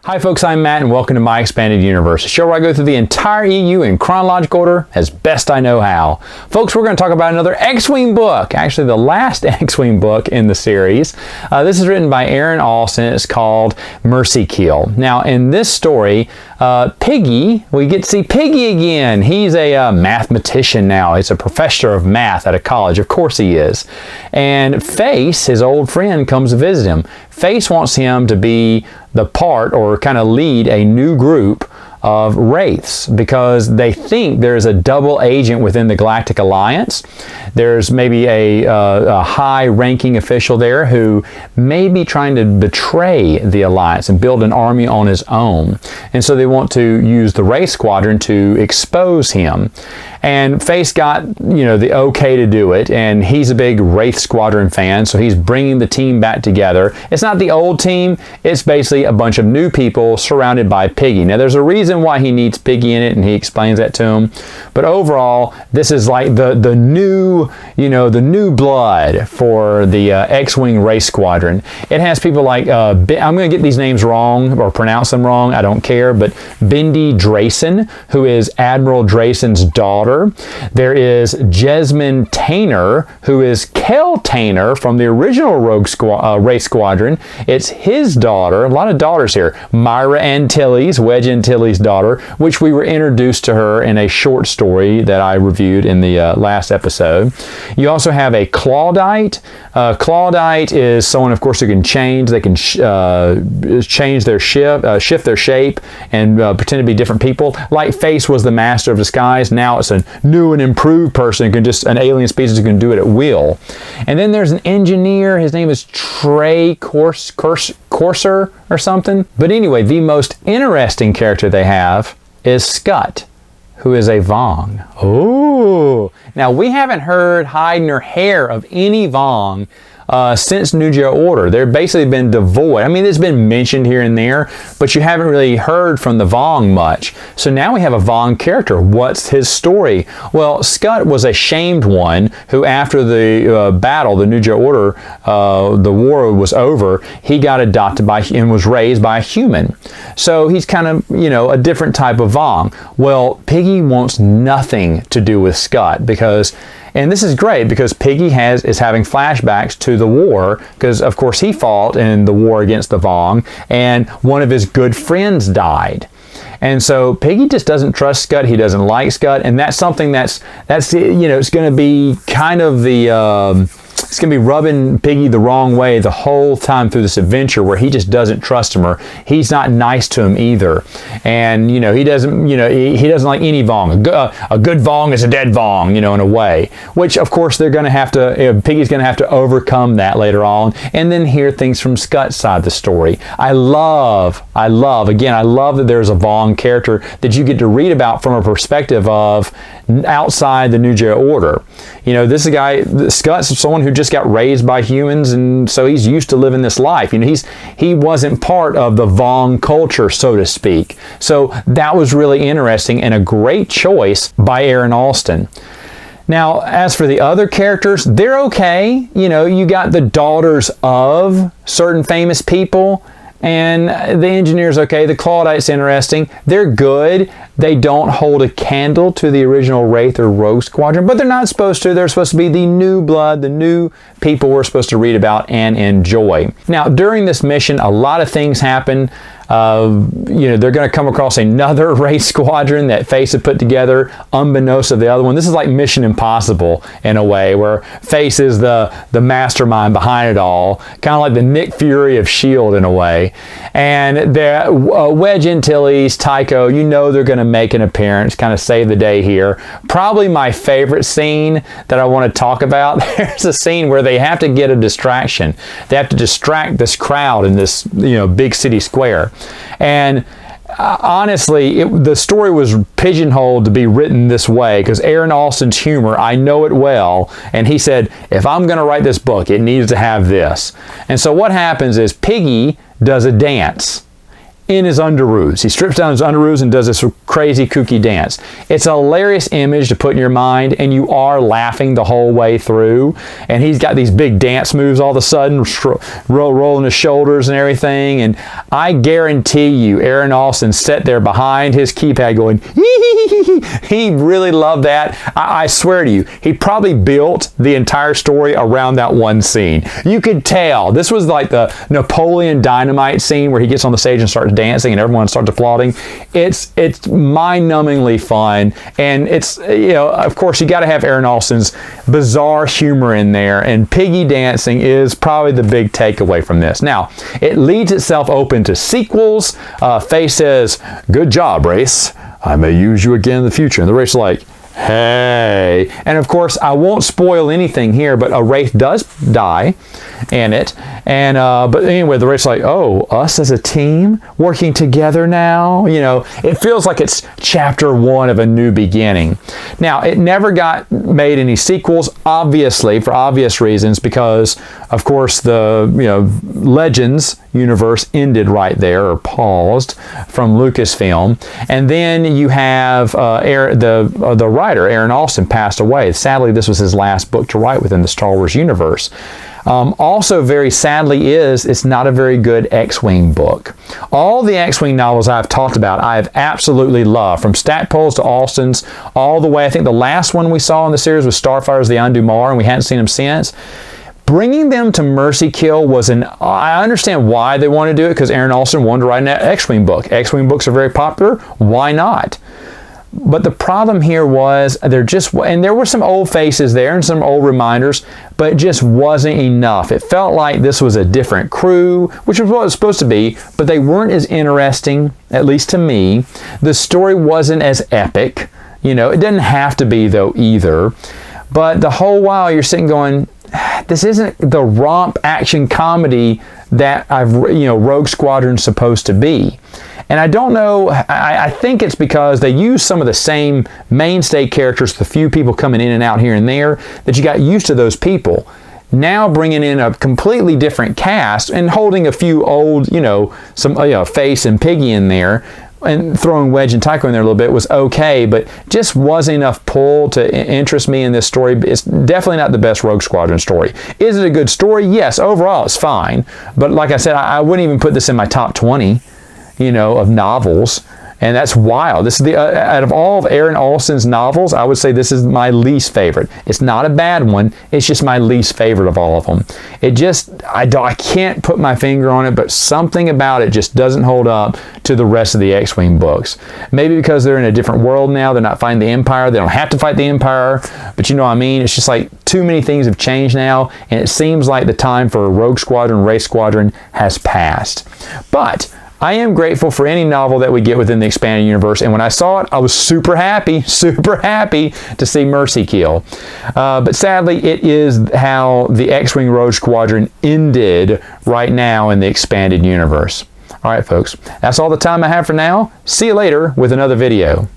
Hi folks, I'm Matt and welcome to My Expanded Universe, a show where I go through the entire EU in chronological order as best I know how. Folks, we're going to talk about another X-Wing book, actually the last X-Wing book in the series. This is written by Aaron Allston. It's called Mercy Kill. Now in this story, Piggy, we get to see Piggy again. He's a mathematician now. He's a professor of math at a college. Of course he is. And Face, his old friend, comes to visit him. Face wants him to be the part or kind of lead a new group of Wraiths because they think there's a double agent within the Galactic Alliance. There's maybe a high-ranking official there who may be trying to betray the Alliance and build an army on his own. And so they want to use the Wraith Squadron to expose him. And Face got, the okay to do it, and he's a big Wraith Squadron fan, so he's bringing the team back together. It's not the old team, it's basically a bunch of new people surrounded by Piggy. Now there's a reason why he needs Piggy in it, and he explains that to him. But overall, this is like the new, the new blood for the X-Wing Wraith Squadron. It has people like, I'm going to get these names wrong or pronounce them wrong, I don't care, but Bindi Drayson, who is Admiral Drayson's daughter. There is Jesmond Tainer, who is Kel Tainer from the original Wraith Squadron. It's his daughter, a lot of daughters here. Myra Antilles, Wedge Antilles' daughter, which we were introduced to her in a short story that I reviewed in the last episode. You also have a Clawdite. Clawdite is someone, of course, who can change. They can change their shift their shape, and pretend to be different people. Like Face was the master of disguise. Now it's a new and improved person who can an alien species who can do it at will. And then there's an engineer. His name is Trey Courser or something. But anyway, the most interesting character they have is Scut, who is a Vong. Oh, now we haven't heard hide nor hair of any Vong since New Jedi Order. They've basically been devoid. I mean, it's been mentioned here and there, but you haven't really heard from the Vong much. So now we have a Vong character. What's his story? Well, Scut was a shamed one who, after the battle, the New Jedi Order, the war was over, he got adopted by and was raised by a human. So he's kind of, a different type of Vong. Well, Piggy wants nothing to do with Scut because, and this is great because Piggy is having flashbacks to the war because, of course, he fought in the war against the Vong and one of his good friends died. And so Piggy just doesn't trust Scut. He doesn't like Scut. And that's something that's it's going to be kind of the... it's going to be rubbing Piggy the wrong way the whole time through this adventure where he just doesn't trust him or he's not nice to him either. And, he doesn't, he doesn't like any Vong. A good Vong is a dead Vong, in a way. Which, of course, they're going to have to, Piggy's going to have to overcome that later on and then hear things from Scut's side of the story. I love that there's a Vong character that you get to read about from a perspective of outside the New Jedi Order. This is a guy, Scott's someone who just got raised by humans, and so he's used to living this life. He wasn't part of the Vong culture, so to speak. So that was really interesting and a great choice by Aaron Allston. Now, as for the other characters, they're okay. You got the daughters of certain famous people, and the engineer's okay. The Clawdite's interesting. They're good. They don't hold a candle to the original Wraith or Rogue Squadron, but they're not supposed to. They're supposed to be the new blood, the new people we're supposed to read about and enjoy. Now, during this mission, a lot of things happen. They're going to come across another Wraith Squadron that Face had put together, unbeknownst to the other one. This is like Mission Impossible in a way, where Face is the mastermind behind it all, kind of like the Nick Fury of S.H.I.E.L.D. in a way. And Wedge Antilles, Tycho, they're going to make an appearance, kind of save the day here. Probably my favorite scene that I want to talk about. There's a scene where they have to get a distraction. They have to distract this crowd in this big city square. And honestly, the story was pigeonholed to be written this way because Aaron Allston's humor, I know it well, and he said, if I'm going to write this book, it needs to have this. And so what happens is Piggy does a dance. in his underoos. He strips down his underoos and does this crazy kooky dance. It's a hilarious image to put in your mind, and you are laughing the whole way through. And he's got these big dance moves all of a sudden, rolling his shoulders and everything. And I guarantee you, Aaron Alston sat there behind his keypad going, he really loved that. I swear to you, he probably built the entire story around that one scene. You could tell. This was like the Napoleon Dynamite scene where he gets on the stage and starts dancing and everyone starts applauding. It's mind-numbingly fun, and it's, you know, of course you got to have Aaron Alston's bizarre humor in there, and piggy dancing is probably the big takeaway from this. Now, it leads itself open to sequels. Faye says, "Good job, Race. I may use you again in the future." And the Race is like, "Hey." And of course, I won't spoil anything here, but a Wraith does die in it. And but anyway, the Wraith's like, "Oh, us as a team working together now?" You know, it feels like it's chapter 1 of a new beginning. Now, it never got made any sequels, obviously, for obvious reasons, because of course the, you know, Legends universe ended right there, or paused, from Lucasfilm. And then you have the writer, Aaron Alston, passed away. Sadly, this was his last book to write within the Star Wars universe. Also, very sadly, it's not a very good X-Wing book. All the X-Wing novels I've talked about, I have absolutely loved, from Stackpole's to Alston's, all the way. I think the last one we saw in the series was Starfire's The Undumar, and we hadn't seen him since. Bringing them to Mercy Kill was I understand why they want to do it, because Aaron Alston wanted to write an X-Wing book. X-Wing books are very popular. Why not? But the problem here was and there were some old faces there and some old reminders, but it just wasn't enough. It felt like this was a different crew, which was what it was supposed to be, but they weren't as interesting, at least to me. The story wasn't as epic. You know, it didn't have to be, though, either. But the whole while you're sitting going, this isn't the romp action comedy that Rogue Squadron's supposed to be. And I don't know, I think it's because they use some of the same mainstay characters, the few people coming in and out here and there, that you got used to those people. Now bringing in a completely different cast and holding a few old, Face and Piggy in there, and throwing Wedge and Tycho in there a little bit was okay, but just wasn't enough pull to interest me in this story. It's definitely not the best Rogue Squadron story. Is it a good story? Yes, overall it's fine. But like I said, I wouldn't even put this in my top 20, of novels. And that's wild. This is out of all of Aaron Alston's novels, I would say this is my least favorite. It's not a bad one. It's just my least favorite of all of them. I can't put my finger on it, but something about it just doesn't hold up to the rest of the X-Wing books. Maybe because they're in a different world now. They're not fighting the Empire. They don't have to fight the Empire. But you know what I mean? It's just like too many things have changed now, and it seems like the time for Rogue Squadron, Wraith Squadron has passed. But I am grateful for any novel that we get within the expanded universe, and when I saw it, I was super happy to see Mercy Kill. But sadly, it is how the X-Wing Rogue Squadron ended right now in the expanded universe. All right, folks, that's all the time I have for now. See you later with another video.